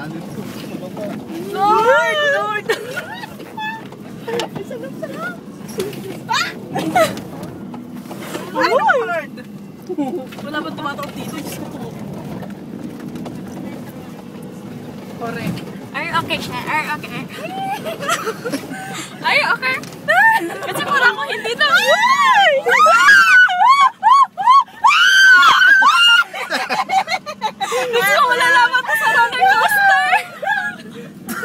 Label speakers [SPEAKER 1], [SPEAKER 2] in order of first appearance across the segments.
[SPEAKER 1] Nalit ko.
[SPEAKER 2] Lord! Lord!
[SPEAKER 3] Sarap-sarap.
[SPEAKER 2] Ay, Lord! Wala ba tumatawag dito? Diyos ko po. Correct.
[SPEAKER 3] Are you okay, Sha? Are you okay? Are you okay? Kasi para ako hindi na. Gusto ko malalaman ko sa roller coaster.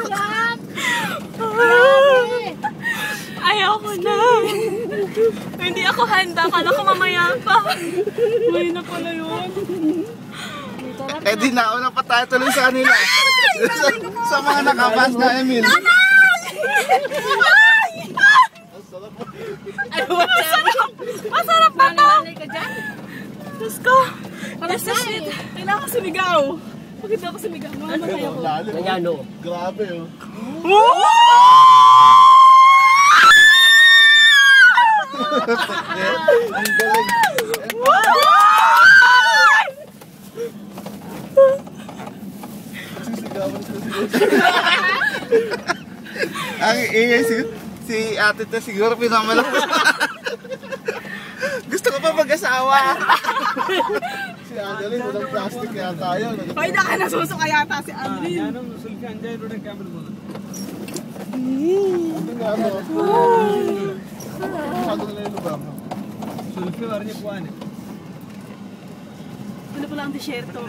[SPEAKER 3] Sarap! Ayoko na. Hindi ako handa. Kala ko mamaya pa.
[SPEAKER 2] May na pala yun.
[SPEAKER 1] Eh di nauna pa tayo tuloy sa kanila. Sa mga nakabas na Emil.
[SPEAKER 3] Ay, masarap! Masarap pa to! Diyos ko!
[SPEAKER 2] This is it. Kailangan ko sumigaw. Pag hindi ako sumigaw, mamamatay ako.
[SPEAKER 1] Ganyan o. Grabe o. Ang galing. Sisigawan sila siguro. Ang ingay si ate ta siguro pinamalakas. Gusto ko pa mag-asawa. Si Angeline, walang plastic kaya tayo.
[SPEAKER 2] Hoy, naka nasusuka yata si Andrin.
[SPEAKER 1] Ano nga mo? Masyado na yung lugar mo.
[SPEAKER 2] Ano pala ang desierto?